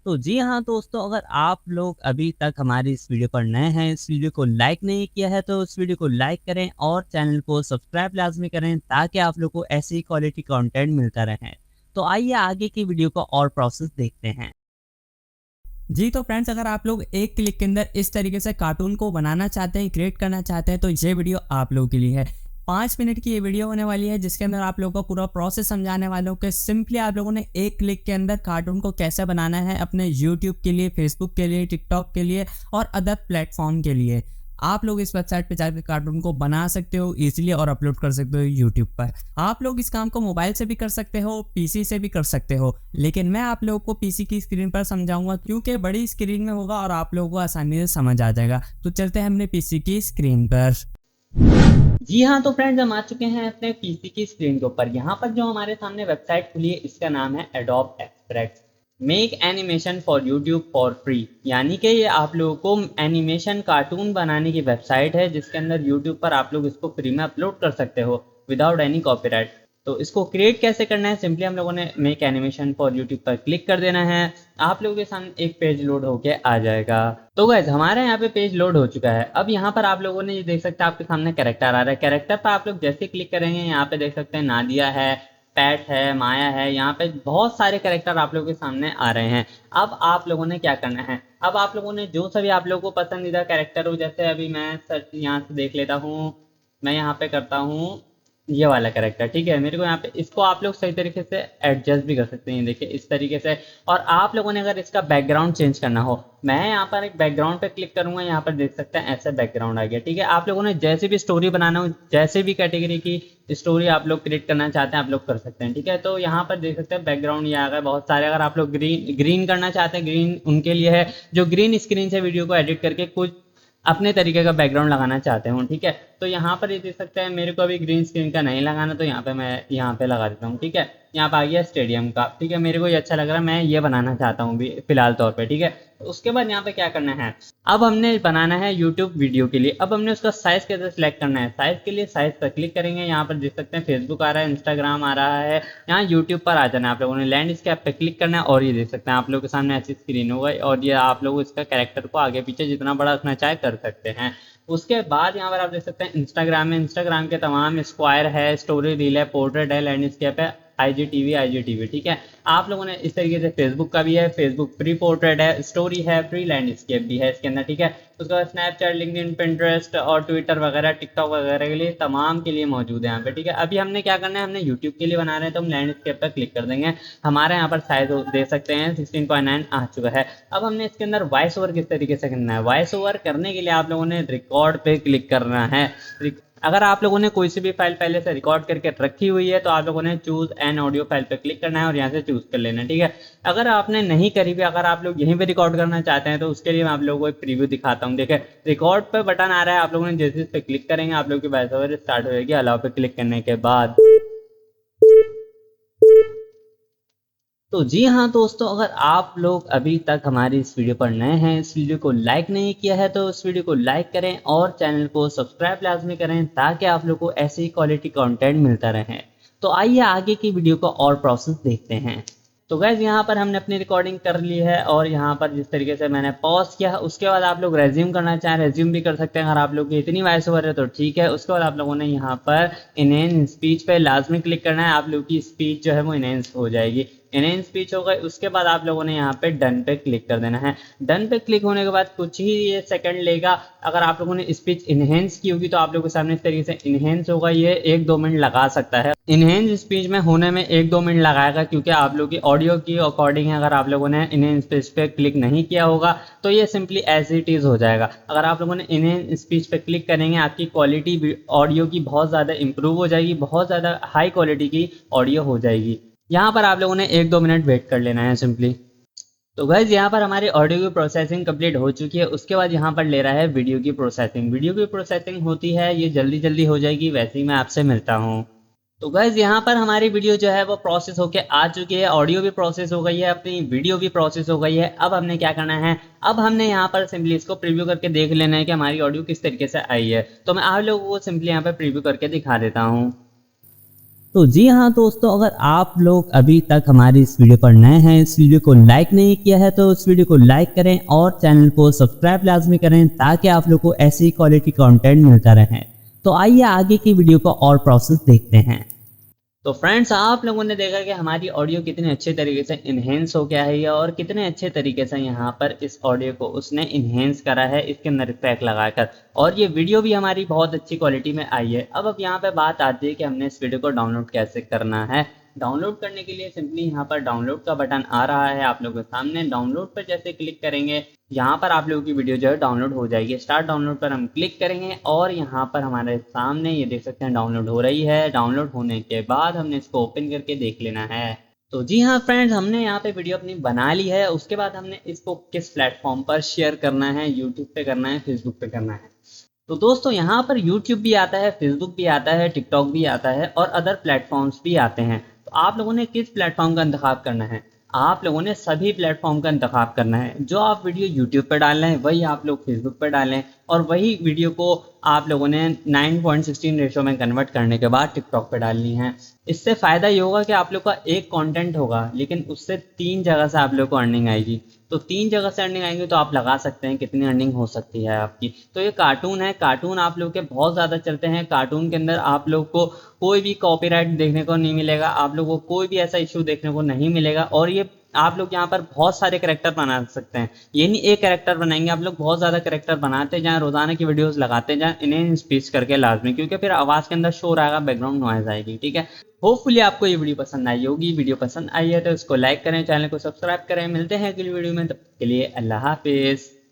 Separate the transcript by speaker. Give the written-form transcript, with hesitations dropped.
Speaker 1: तो जी हाँ दोस्तों, अगर आप लोग अभी तक हमारी इस वीडियो पर नए हैं, इस वीडियो को लाइक नहीं किया है तो इस वीडियो को लाइक करें और चैनल को सब्सक्राइब लाजमी करें ताकि आप लोग को ऐसी क्वालिटी कंटेंट मिलता रहे। तो आइए आगे की वीडियो का और प्रोसेस देखते हैं।
Speaker 2: जी तो फ्रेंड्स, अगर आप लोग एक क्लिक के अंदर इस तरीके से कार्टून को बनाना चाहते हैं, क्रिएट करना चाहते हैं, तो ये वीडियो आप लोगों के लिए है। 5 मिनट की ये वीडियो होने वाली है जिसके अंदर आप लोगों को पूरा प्रोसेस समझाने वालों के सिंपली आप लोगों ने एक क्लिक के अंदर कार्टून को कैसे बनाना है अपने यूट्यूब के लिए, फेसबुक के लिए, टिकटॉक के लिए और अदर प्लेटफॉर्म के लिए। आप लोग इस वेबसाइट पे जाकर कार्टून को बना सकते हो इजीली और अपलोड कर सकते हो यूट्यूब पर। आप लोग इस काम को मोबाइल से भी कर सकते हो, पीसी से भी कर सकते हो, लेकिन मैं आप लोगों को पीसी की स्क्रीन पर समझाऊंगा क्योंकि बड़ी स्क्रीन में होगा और आप लोगों को आसानी से समझ आ जाएगा। तो चलते हैं हमने पीसी की स्क्रीन पर।
Speaker 1: जी हाँ तो फ्रेंड्स, हम आ चुके हैं अपने पीसी की स्क्रीन के ऊपर। यहाँ पर जो हमारे सामने वेबसाइट खुली है इसका नाम है adobe express make animation for YouTube for free. यानी कि ये आप लोगों को एनिमेशन कार्टून बनाने की वेबसाइट है जिसके अंदर यूट्यूब पर आप लोग इसको फ्री में अपलोड कर सकते हो विदाउट एनी कॉपीराइट। तो इसको क्रिएट कैसे करना है, सिंपली हम लोगों ने मेक एनिमेशन फॉर यूट्यूब पर क्लिक कर देना है। आप लोगों के सामने एक पेज लोड होके आ जाएगा। तो गाइस हमारे यहाँ पे पेज लोड हो चुका है। अब यहाँ पर आप लोगों ने ये देख सकते हैं आपके सामने कैरेक्टर आ रहा है। कैरेक्टर पर आप लोग जैसे क्लिक करेंगे यहाँ पे देख सकते हैं नादिया है, पैट है, माया है, यहाँ पे बहुत सारे कैरेक्टर आप लोगों के सामने आ रहे हैं। अब आप लोगों ने क्या करना है, अब आप लोगों ने जो सभी आप लोगों को पसंदीदा कैरेक्टर हो, जैसे अभी मैं सर्च यहाँ से देख लेता हूँ, मैं यहाँ पे करता हूँ ये वाला कैरेक्टर, ठीक है। मेरे को यहाँ पे इसको आप लोग सही तरीके से एडजस्ट भी कर सकते हैं, देखिए इस तरीके से। और आप लोगों ने अगर इसका बैकग्राउंड चेंज करना हो, मैं यहाँ पर एक बैकग्राउंड पे क्लिक करूंगा, यहाँ पर देख सकते हैं ऐसा बैकग्राउंड आ गया, ठीक है। आप लोगों ने जैसे भी स्टोरी बनाना हो, जैसे भी कैटेगरी की स्टोरी आप लोग क्रिएट करना चाहते हैं आप लोग कर सकते हैं, ठीक है। तो यहाँ पर देख सकते हैं बैकग्राउंड ये आ गया बहुत सारे। अगर आप लोग ग्रीन ग्रीन करना चाहते हैं, ग्रीन उनके लिए है जो ग्रीन स्क्रीन से वीडियो को एडिट करके कुछ अपने तरीके का बैकग्राउंड लगाना चाहते हो, ठीक है। तो यहाँ पर ये देख सकते हैं मेरे को अभी ग्रीन स्क्रीन का नहीं लगाना, तो यहाँ पे मैं यहाँ पे लगा देता हूँ, ठीक है। यहाँ पे आ गया स्टेडियम का, ठीक है। मेरे को ये अच्छा लग रहा है, मैं ये बनाना चाहता हूँ फिलहाल तौर पे, ठीक है। तो उसके बाद यहाँ पे क्या करना है, अब हमने बनाना है यूट्यूब वीडियो के लिए। अब हमने उसका साइज कैसे सिलेक्ट करना है, साइज के लिए साइज पर क्लिक करेंगे। यहाँ पर देख सकते हैं फेसबुक आ रहा है, इंस्टाग्राम आ रहा है, यहाँ यूट्यूब पर आ जाना है। आप लोगों ने लैंडस्केप पे क्लिक करना है और ये देख सकते हैं आप लोगों के सामने ऐसी स्क्रीन होगा और ये आप लोग इसका कैरेक्टर को आगे पीछे जितना बड़ा रखना चाहे कर सकते हैं। उसके बाद यहाँ पर आप देख सकते हैं इंस्टाग्राम में, इंस्टाग्राम के तमाम स्क्वायर है, स्टोरी रील है, पोर्ट्रेट है, लैंडस्केप है, आईजीटीवी, ठीक है। आप लोगों ने इस तरीके से फेसबुक का भी है, फेसबुक फ्री पोर्ट्रेट है, स्टोरी है, फ्री लैंडस्केप भी है इसके अंदर, ठीक है। उसके बाद स्नैपचैट, लिंक्डइन, पिंटरेस्ट और ट्विटर वगैरह, टिकटॉक वगैरह के लिए तमाम के लिए मौजूद है यहाँ पे, ठीक है। अभी हमने क्या करना है, हमने यूट्यूब के लिए बना रहे हैं तो हम लैंडस्केप पर क्लिक कर देंगे। हमारे यहाँ पर साइज दे सकते हैं 16.9 आ चुका है। अब हमने इसके अंदर वॉइस ओवर किस तरीके से करना है, वॉइस ओवर करने के लिए आप लोगों ने रिकॉर्ड पे क्लिक करना है। अगर आप लोगों ने कोई सी भी फाइल पहले से रिकॉर्ड करके रखी हुई है तो आप लोगों ने चूज एन ऑडियो फाइल पे क्लिक करना है और यहाँ से चूज कर लेना है, ठीक है। अगर आपने नहीं करी हुई, अगर आप लोग यहीं पे रिकॉर्ड करना चाहते हैं तो उसके लिए मैं आप लोगों को एक प्रीव्यू दिखाता हूँ। देखिए रिकॉर्ड पे बटन आ रहा है, आप लोगों ने जैसे इस पे क्लिक करेंगे आप लोग की वॉइस ओवर स्टार्ट हो जाएगी। अलाउ पे क्लिक करने के बाद तो जी हाँ दोस्तों, अगर आप लोग अभी तक हमारी इस वीडियो पर नए हैं, इस वीडियो को लाइक नहीं किया है तो इस वीडियो को लाइक करें और चैनल को सब्सक्राइब लाजमी करें ताकि आप लोग को ऐसी क्वालिटी कंटेंट मिलता रहे। तो आइए आगे की वीडियो का और प्रोसेस देखते हैं। तो गैस यहाँ पर हमने अपनी रिकॉर्डिंग कर ली है और यहाँ पर जिस तरीके से मैंने पॉज किया, उसके बाद आप लोग रेज्यूम करना चाहें रेज्यूम भी कर सकते हैं। अगर आप लोग की इतनी वॉइस ओवर है तो ठीक है। उसके बाद आप लोगों ने यहाँ पर इनहेंस स्पीच पे लाजमी क्लिक करना है, आप लोग की स्पीच जो है वो इनहेंस हो जाएगी। इनहेंस स्पीच हो गई, उसके बाद आप लोगों ने यहाँ पे डन पे क्लिक कर देना है। डन पे क्लिक होने के बाद कुछ ही ये सेकंड लेगा। अगर आप लोगों ने स्पीच इनहेंस की होगी तो आप लोगों के सामने इस तरीके से इनहेंस होगा, ये 1-2 मिनट लगा सकता है। इनहेंस स्पीच में होने में 1-2 मिनट लगाएगा क्योंकि आप लोग की ऑडियो की अकॉर्डिंग है। अगर आप लोगों ने इनहेंस स्पीच पे क्लिक नहीं किया होगा तो ये सिंपली एज इट इज हो जाएगा। अगर आप लोगों ने इनहेंस स्पीच पे क्लिक करेंगे आपकी क्वालिटी ऑडियो की बहुत ज़्यादा इंप्रूव हो जाएगी, बहुत ज़्यादा हाई क्वालिटी की ऑडियो हो जाएगी। यहाँ पर आप लोगों ने 1-2 मिनट वेट कर लेना है सिंपली। तो गाइज यहाँ पर हमारी ऑडियो की प्रोसेसिंग कंप्लीट हो चुकी है। उसके बाद यहाँ पर ले रहा है वीडियो की प्रोसेसिंग। वीडियो की प्रोसेसिंग होती है, ये जल्दी जल्दी हो जाएगी, वैसे ही मैं आपसे मिलता हूँ। तो गाइज यहाँ पर हमारी वीडियो जो है वो प्रोसेस होके आ चुकी है, ऑडियो भी प्रोसेस हो गई है, अपनी वीडियो भी प्रोसेस हो गई है। अब हमने क्या करना है, अब हमने यहाँ पर सिंपली इसको प्रीव्यू करके देख लेना है कि हमारी ऑडियो किस तरीके से आई है। तो मैं आप लोगों को सिंपली यहाँ पर प्रीव्यू करके दिखा देता हूँ। तो जी हाँ दोस्तों, अगर आप लोग अभी तक हमारी इस वीडियो पर नए हैं, इस वीडियो को लाइक नहीं किया है तो इस वीडियो को लाइक करें और चैनल को सब्सक्राइब लाजमी करें ताकि आप लोग को ऐसी क्वालिटी कंटेंट मिलता रहे। तो आइए आगे की वीडियो का और प्रोसेस देखते हैं। तो फ्रेंड्स, आप लोगों ने देखा कि हमारी ऑडियो कितने अच्छे तरीके से इन्हेंस हो गया है और कितने अच्छे तरीके से यहाँ पर इस ऑडियो को उसने इन्हेंस करा है इसके अंदर इफेक्ट लगाकर, और ये वीडियो भी हमारी बहुत अच्छी क्वालिटी में आई है। अब यहाँ पे बात आती है कि हमने इस वीडियो को डाउनलोड कैसे करना है। डाउनलोड करने के लिए सिंपली यहाँ पर डाउनलोड का बटन आ रहा है आप लोगों के सामने। डाउनलोड पर जैसे क्लिक करेंगे, यहाँ पर आप लोगों की वीडियो जो है डाउनलोड हो जाएगी। स्टार्ट डाउनलोड पर हम क्लिक करेंगे और यहाँ पर हमारे सामने ये देख सकते हैं डाउनलोड हो रही है। डाउनलोड होने के बाद हमने इसको ओपन करके देख लेना है। तो जी हाँ फ्रेंड्स, हमने यहाँ पे वीडियो अपनी बना ली है। उसके बाद हमने इसको किस प्लेटफॉर्म पर शेयर करना है, यूट्यूब पे करना है, फेसबुक पे करना है। तो दोस्तों, यहाँ पर यूट्यूब भी आता है, फेसबुक भी आता है, टिकटॉक भी आता है और अदर प्लेटफॉर्म्स भी आते हैं। तो आप लोगों ने किस प्लेटफॉर्म का इंतखाब करना है? आप लोगों ने सभी प्लेटफॉर्म का इंतखाब करना है। जो आप वीडियो यूट्यूब पर डाल रहे हैं वही आप लोग फेसबुक पर डालें, और वही वीडियो को आप लोगों ने 9:16 रेशो में कन्वर्ट करने के बाद टिकटॉक पर डालनी है। इससे फ़ायदा ये होगा कि आप लोग का एक कंटेंट होगा, लेकिन उससे 3 जगह से आप लोग को अर्निंग आएगी। तो 3 जगह से अर्निंग आएंगी तो आप लगा सकते हैं कितनी अर्निंग हो सकती है आपकी। तो ये कार्टून है, कार्टून आप लोग के बहुत ज़्यादा चलते हैं। कार्टून के अंदर आप लोग को कोई भी कॉपीराइट देखने को नहीं मिलेगा, आप लोगों को कोई भी ऐसा इशू देखने को नहीं मिलेगा। और ये आप लोग यहाँ पर बहुत सारे कैरेक्टर बना सकते हैं। ये नहीं एक कैरेक्टर बनाएंगे, आप लोग बहुत ज़्यादा कैरेक्टर बनाते जाएं, रोजाना की वीडियोस लगाते जाएं, इन्हें स्पीच करके लाजमी, क्योंकि फिर आवाज़ के अंदर शोर आएगा, बैकग्राउंड नॉइज आएगी। ठीक है, होपफुली आपको ये वीडियो पसंद आई होगी। वीडियो पसंद आई है तो इसको लाइक करें, चैनल को सब्सक्राइब करें। मिलते हैं अगली वीडियो में, तब तक के लिए अल्लाह हाफिज़।